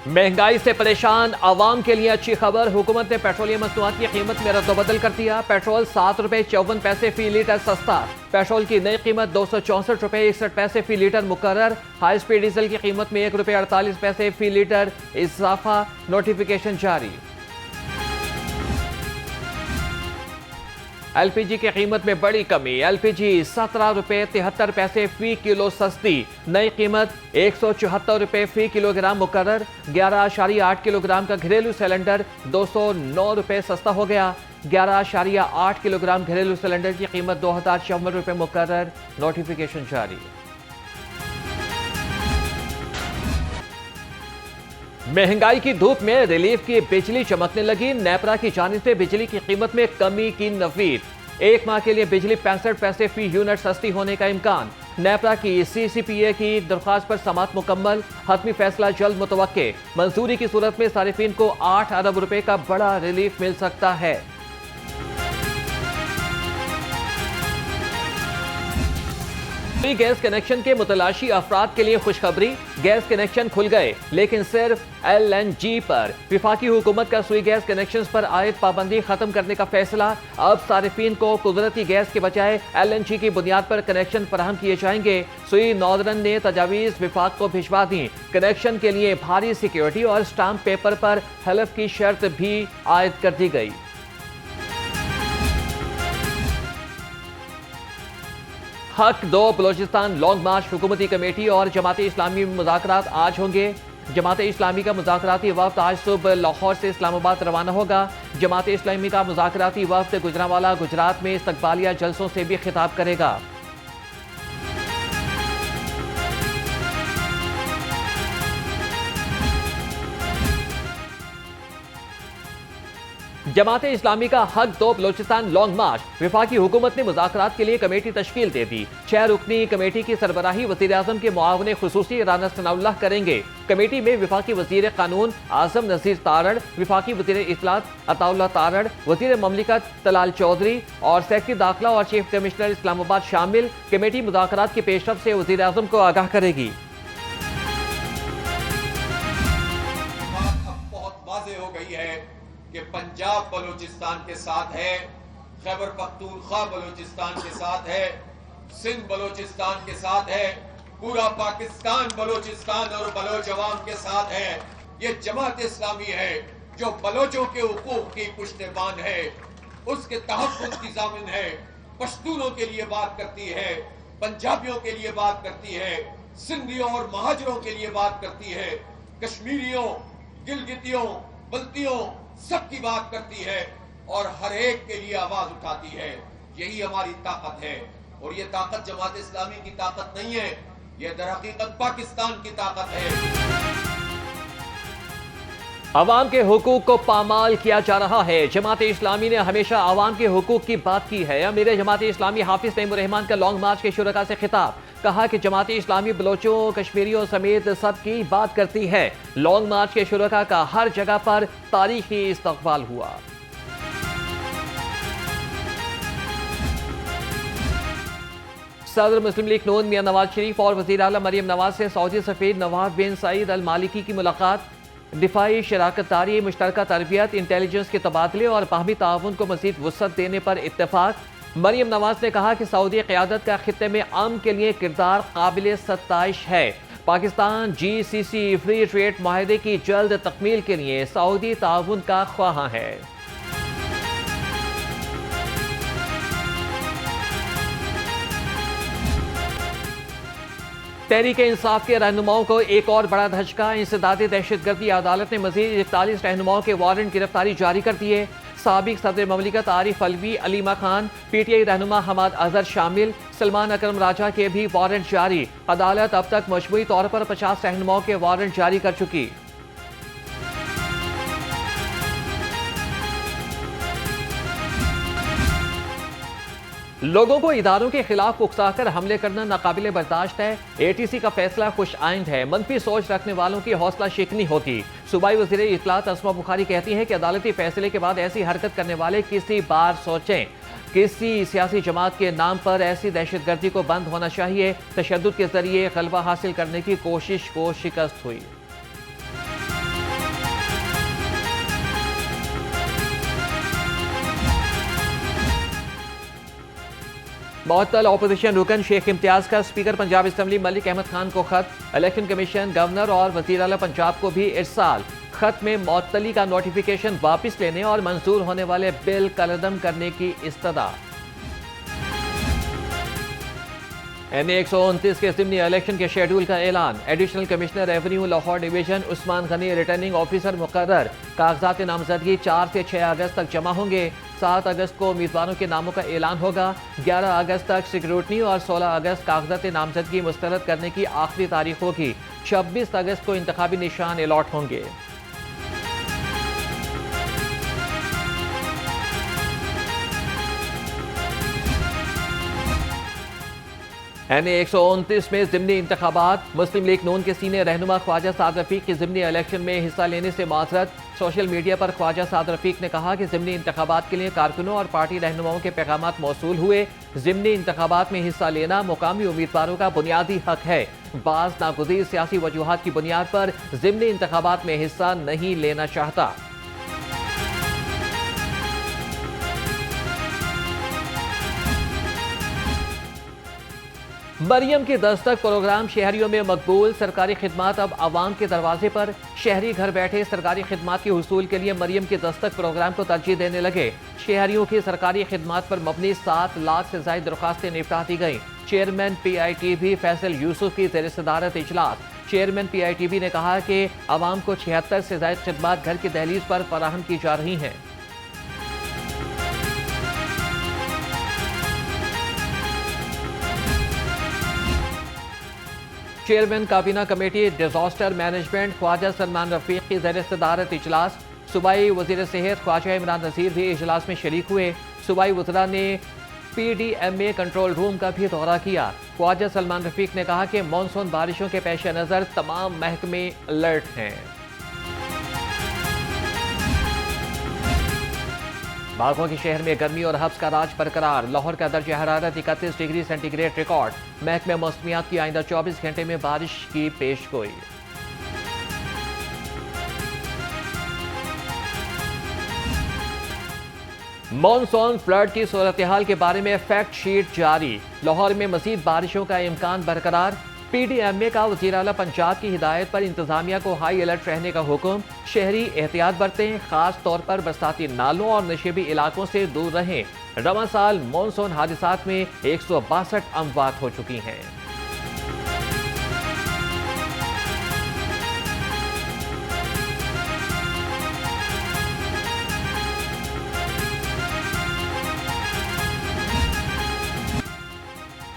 महंगाई से परेशान आवाम के लिए अच्छी खबर। हुकूमत ने पेट्रोलियम मसनूआत की कीमत में रद्दबदल कर दिया। पेट्रोल 7 रुपए 54 पैसे फी लीटर सस्ता। पेट्रोल की नई कीमत 264 रुपए 61 पैसे फी लीटर मुकर्रर। हाई स्पीड डीजल की कीमत में 1 रुपए 48 पैसे फी लीटर इजाफा। नोटिफिकेशन जारी। एलपीजी की कीमत में बड़ी कमी। एलपीजी 17 रुपए 73 पैसे फी किलो सस्ती। नई कीमत 174 रुपए फी किलोग्राम मुकर्रर। 11.8 किलोग्राम का घरेलू सिलेंडर 209 रुपए सस्ता हो गया। 11.8 किलोग्राम घरेलू सिलेंडर की कीमत 2054 रुपए मुकर्रर। नोटिफिकेशन जारी। महंगाई की धूप में रिलीफ की बिजली चमकने लगी। नेपरा की जानिब से बिजली की कीमत में कमी की नवीद। एक माह के लिए बिजली 65 पैसे फी यूनिट सस्ती होने का इम्कान। नेपरा की CCPA की दरख्वास्त पर समाअत मुकम्मल। हतमी फैसला जल्द मुतवक्के। मंजूरी की सूरत में सारिफीन को 8 अरब रुपए का बड़ा रिलीफ मिल सकता है। फ्री गैस कनेक्शन के मुतलाशी अफराद के लिए खुशखबरी। गैस कनेक्शन खुल गए, लेकिन सिर्फ LNG पर। विफाकी हुकूमत का सुई गैस कनेक्शन पर आयद पाबंदी खत्म करने का फैसला। अब सारिफीन को कुदरती गैस के बजाय LNG की बुनियाद पर कनेक्शन फराहम किए जाएंगे। सुई नॉर्दर्न ने तजावीज विफाक को भिजवा दी। कनेक्शन के लिए भारी सिक्योरिटी और स्टाम्प पेपर पर हलफ की शर्त भी आयद कर दी गई। हक 2 बलोचिस्तान लॉन्ग मार्च हुकूमती कमेटी और जमात इस्लामी मुज़ाकरात आज होंगे। जमात इस्लामी का मुज़ाकराती वफ्द आज सुबह लाहौर से इस्लामाबाद रवाना होगा। जमात इस्लामी का मुज़ाकराती वफ्द गुजरांवाला गुजरात में इस्तकबालिया जलसों से भी खिताब करेगा। जमात इस्लामी का हक 2 बलोचिस्तान लॉन्ग मार्च। विफाकी हुकूमत ने मुज़ाकरात के लिए कमेटी तश्कील दे दी। 6 रुकनी कमेटी की सरबराही वज़ीर आज़म के मुआवने खुसूसी राना सनाउल्लाह करेंगे। कमेटी में विफाकी वज़ीर कानून आज़म नज़ीर तारड़, विफाकी वज़ीर इत्तलात अताउल्लाह तारड़, वज़ीर ममलिकत तलाल चौधरी और सेक्रेटरी दाखिला और चीफ कमिश्नर इस्लामाबाद शामिल। कमेटी मुज़ाकरात की पेशरफ से वज़ीर आज़म को आगाह करेगी। बहुत वाज़ेह हो गई है कि पंजाब बलूचिस्तान के साथ है, खैबर पख्तूनख्वा बलूचिस्तान के साथ है, सिंध बलूचिस्तान के साथ है, पूरा पाकिस्तान बलूचिस्तान और बलोच अवाम के साथ है। ये जमात इस्लामी है जो बलोचों के हुकूक की पुश्तबान है, उसके तहफ़्फ़ुज़ की ज़ामिन है। पश्तूनों के लिए बात करती है, पंजाबियों के लिए बात करती है, सिंधियों और महाजरों के लिए बात करती है, कश्मीरियों, गिलगितियों, बल्तियों सबकी बात करती है और हर एक के लिए आवाज उठाती है। यही हमारी ताकत है और ये ताकत जमात इस्लामी की ताकत नहीं है, ये दर हकीकत पाकिस्तान की ताकत है। अवाम के हुकूक को पामाल किया जा रहा है। जमात इस्लामी ने हमेशा अवाम के हुकूक की बात की है। अमीर जमात इस्लामी हाफिज तैमूर रहमान का लॉन्ग मार्च के शुरका से खिताब। कहा कि जमात इस्लामी बलोचों, कश्मीरियों समेत सबकी बात करती है। लॉन्ग मार्च के शुरका का हर जगह पर तारीखी इस्तकबाल हुआ। सदर मुस्लिम लीग नून मियां नवाज शरीफ और वज़ीर आला मरियम नवाज से सऊदी सफीर नवाफ बिन सईद अल मालिकी की मुलाकात। दिफाई शराकतदारी, मुश्तरका तरबियत, इंटेलिजेंस के तबादले और बाहमी ताउन को मज़ीद वुसअत देने पर इत्तेफाक। मरियम नवाज ने कहा कि सऊदी क़यादत का खित्ते में अमन के लिए किरदार काबिल सत्ताइश है। पाकिस्तान GCC फ्री ट्रेड माहदे की जल्द तकमील के लिए सऊदी ताउन का ख्वाह है। तहरीक इंसाफ के रहनुमाओं को एक और बड़ा धचका। इंसदाद दहशतगर्दी अदालत ने मजीद 41 रहनुमाओं के वारंट गिरफ्तारी जारी कर दिए। साबिक सदर ममलिकत आरिफ अलवी, अलीमा खान, PTI रहनुमा हमाद अजहर शामिल। सलमान अकरम राजा के भी वारंट जारी। अदालत अब तक मजमूई तौर पर 50 रहनुमाओं के वारंट जारी कर चुकी। लोगों को इदारों के खिलाफ उकसाकर हमले करना नाकाबिले बर्दाश्त है। ATC का फैसला खुश आइंद है। मनफी सोच रखने वालों की हौसला शिकनी होगी। सूबाई वज़ीर इत्तलात अस्मा बुखारी कहती हैं कि अदालती फैसले के बाद ऐसी हरकत करने वाले किसी बार सोचें। किसी सियासी जमात के नाम पर ऐसी दहशतगर्दी को बंद होना चाहिए। तशद्दुद के जरिए गलबा हासिल करने की कोशिश को शिकस्त हुई। मुअत्तल अपोजिशन रुकन शेख इम्तियाज का स्पीकर पंजाब असम्बली मलिक अहमद खान को खत। इलेक्शन कमीशन, गवर्नर और वज़ीर आला पंजाब को भी इरसाल। खत में मुअत्तली का नोटिफिकेशन वापस लेने और मंजूर होने वाले बिल कलअदम करने की इस्तदा। MA129 के ज़िमनी इलेक्शन के शेड्यूल का ऐलान। Additional commissioner revenue Lahore division Usman Ghani returning officer मुकर्रर। कागजात नामजदगी 4 से 6 अगस्त तक जमा होंगे। 7 अगस्त को उम्मीदवारों के नामों का ऐलान होगा। 11 अगस्त तक सिक्योरिटी और 16 अगस्त कागजात नामजदगी मुस्तरद करने की आखिरी तारीख होगी। 26 अगस्त को इंतखाबी निशान अलॉट होंगे। MA129 में ज़िमनी इंतखाबात। मुस्लिम लीग नून के सीनियर रहनुमा ख्वाजा साद रफीक की ज़िमनी इलेक्शन में हिस्सा लेने से माजरत। सोशल मीडिया पर ख्वाजा साद रफीक ने कहा कि ज़िमनी इंतखाबात के लिए कारकुनों और पार्टी रहनुमाओं के पैगामात मौसूल हुए। ज़िमनी इंतखाबात में हिस्सा लेना मुकामी उम्मीदवारों का बुनियादी हक है। बाज़ नागुज़ीर सियासी वजूहात की बुनियाद पर ज़िमनी इंतखाबात में हिस्सा नहीं लेना चाहता। मरियम की दस्तक प्रोग्राम शहरियों में मकबूल। सरकारी खिदमात अब आवाम के दरवाजे पर। शहरी घर बैठे सरकारी खिदमात के हुसूल के लिए मरियम की दस्तक प्रोग्राम को तरजीह देने लगे। शहरियों की सरकारी खिदमात पर मबनी 7 लाख से ज्यादा दरख्वास्तें निपटा दी गई। चेयरमैन PITB फैसल यूसुफ की ज़ेर सदारत इजलास। चेयरमैन PITB ने कहा कि आवाम को 76 से ज्यादा खिदमात घर की दहलीज पर फराहम की जा रही हैं। चेयरमैन काबीना committee disaster management Khawaja Salman Rafique की ज़ेर सदारत इजलास। सूबाई वज़ीर सेहत ख्वाजा इमरान नज़ीर भी इजलास में शरीक हुए। सूबाई वज़रा ने PDMA कंट्रोल रूम का भी दौरा किया। ख्वाजा सलमान रफीक ने कहा कि मानसून बारिशों के पेश नज़र तमाम महकमे अलर्ट हैं। बागों के शहर में गर्मी और हब्स का राज बरकरार। लाहौर का दर्ज हरारत 31 डिग्री सेंटीग्रेड रिकॉर्ड। महकमे मौसमियात की आइंदा 24 घंटे में बारिश की पेशगोई। मॉनसून फ्लड की सूरत हाल के बारे में फैक्ट शीट जारी। लाहौर में मजीद बारिशों का इम्कान बरकरार। PDMA का वज़ीर आला पंजाब की हिदायत पर इंतजामिया को हाई अलर्ट रहने का हुक्म। शहरी एहतियात बरतें, खास तौर पर बरसाती नालों और नशेबी इलाकों से दूर रहें। रवां साल मानसून हादिसात में 162 अमवात हो चुकी हैं।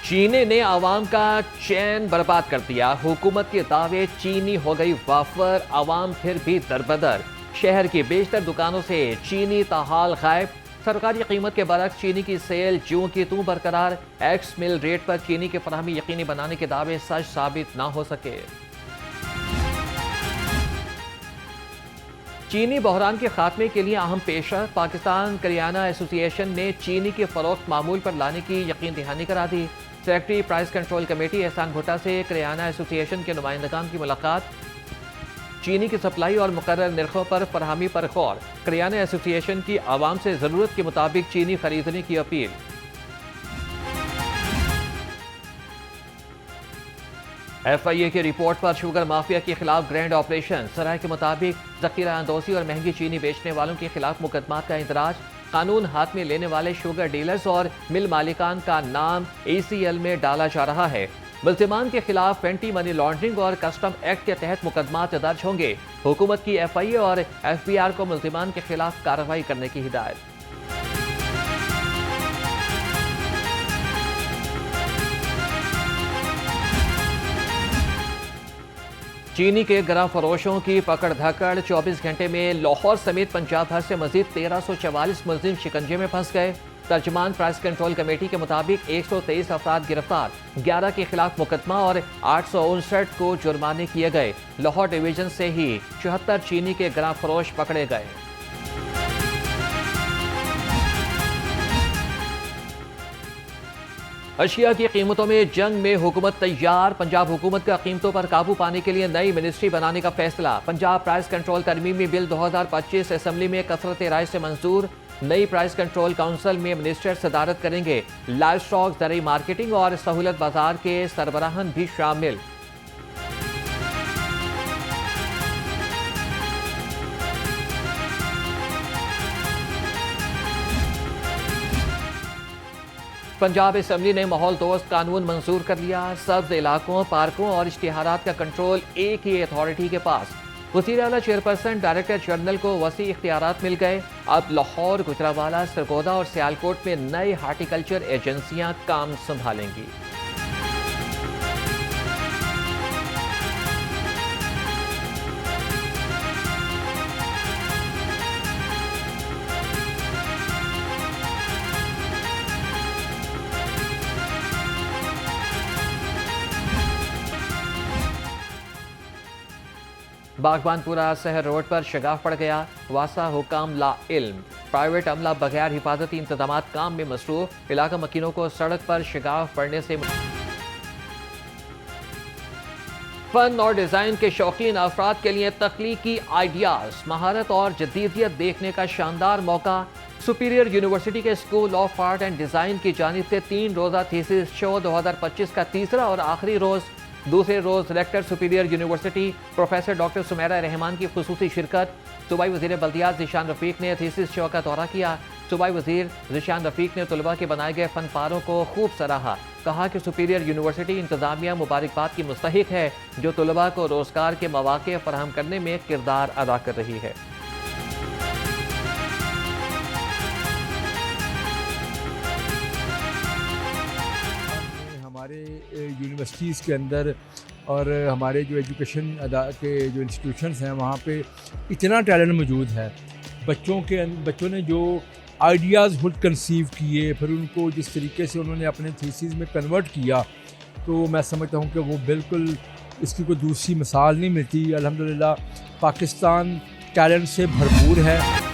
चीनी ने आवाम का चैन बर्बाद कर दिया। हुकूमत के दावे चीनी हो गई वाफर, आवाम फिर भी दरबदर। शहर की बेशतर दुकानों से चीनी ताहाल गायब। सरकारी कीमत के बरक्स चीनी की सेल ज्यों की त्यों बरकरार। एक्स मिल रेट पर चीनी की फराहमी यकीनी बनाने के दावे सच साबित ना हो सके। चीनी बहरान के खात्मे के लिए अहम पेशरफ। पाकिस्तान करियाना एसोसिएशन ने चीनी के फरोख्त मामूल पर लाने की यकीन दहानी करा दी। सेक्रेटरी प्राइस कंट्रोल कमेटी एहसान भुट्टा से करियाना एसोसिएशन के नुमाइंदगान की मुलाकात। चीनी की सप्लाई और मुकर्रर निर्खों पर फरहमी पर गौर। करियाना एसोसिएशन की आवाम से जरूरत के मुताबिक चीनी खरीदने की अपील। FIA की रिपोर्ट पर शुगर माफिया के खिलाफ ग्रैंड ऑपरेशन। सराय के मुताबिक जखीरा अंदोसी और महंगी चीनी बेचने वालों के खिलाफ मुकदमात का इंदराज। कानून हाथ में लेने वाले शुगर डीलर्स और मिल मालिकान का नाम ACL में डाला जा रहा है। मुल्जिमान के खिलाफ एंटी मनी लॉन्ड्रिंग और कस्टम एक्ट के तहत मुकदमात दर्ज होंगे। हुकूमत की FIA और FBR को मुल्जिमान के खिलाफ कार्रवाई करने की हिदायत। चीनी के गरम फरोशों की पकड़ धकड़। 24 घंटे में लाहौर समेत पंजाब भर से मजीद 1344 मुलजिम शिकंजे में फंस गए। तर्जमान प्राइस कंट्रोल कमेटी के मुताबिक 123 अफराद गिरफ्तार, 11 के खिलाफ मुकदमा और 859 को जुर्माने किए गए। लाहौर डिवीजन से ही 74 चीनी के गरम फरोश पकड़े गए। अशिया की कीमतों में जंग में हुकूमत तैयार। पंजाब हुकूमत का कीमतों पर काबू पाने के लिए नई मिनिस्ट्री बनाने का फैसला। पंजाब प्राइस कंट्रोल तरमीमी बिल 2025 असेंबली में कसरत राय से मंजूर। नई प्राइस कंट्रोल काउंसिल में मिनिस्टर सदारत करेंगे। लाइव स्टॉक, ज़रूरी मार्केटिंग और सहूलत बाजार के सरबराहान भी शामिल। पंजाब असेंबली ने माहौल दोस्त कानून मंजूर कर लिया। सब्ज इलाकों, पार्कों और इश्तिहारात का कंट्रोल एक ही अथॉरिटी के पास। वज़ीर आला चेयरपर्सन डायरेक्टर जनरल को वसी इख्तियारात मिल गए। अब लाहौर, गुजरावाला, सरगोदा और सियालकोट में नई हार्टिकल्चर एजेंसियां काम संभालेंगी। बागबानपुरा शहर रोड पर शगाफ पड़ गया। वासा हुकाम ला इल्म, प्राइवेट अमला बगैर हिफाजती इंतजाम काम में मसरूफ। इलाका मकीनों को सड़क पर शगाफ पड़ने से फन और डिजाइन के शौकीन अफराद के लिए तख्लीकी आइडियाज, महारत और जदीदियत देखने का शानदार मौका। सुपीरियर यूनिवर्सिटी के school of art and design की जानिब से 3 रोजा थीसिस शो 2025 का तीसरा और आखिरी रोज। दूसरे रोज rector superior university professor doctor Sumera Rahman की खुसूसी शिरकत। सूबाई वजीर बल्दियात ज़ीशान रफीक ने थीसिस शो का दौरा किया। सूबाई वजीर ज़ीशान रफीक ने तलबा के बनाए गए फनपारों को खूब सराहा। कहा कि सुपीरियर यूनिवर्सिटी इंतजामिया मुबारकबाद की मुस्तहिक है, जो तलबा को रोजगार के मौके फराहम करने में किरदार अदा कर रही है। हमारे यूनिवर्सिटीज़ के अंदर और हमारे जो एजुकेशन के जो इंस्टीट्यूशंस हैं वहाँ पे इतना टैलेंट मौजूद है। बच्चों ने जो आइडियाज़ खुद कंसीव किए, फिर उनको जिस तरीके से उन्होंने अपने थीसिस में कन्वर्ट किया, तो मैं समझता हूँ कि वो बिल्कुल इसकी कोई दूसरी मिसाल नहीं मिलती। अल्हम्दुलिल्लाह पाकिस्तान टैलेंट से भरपूर है।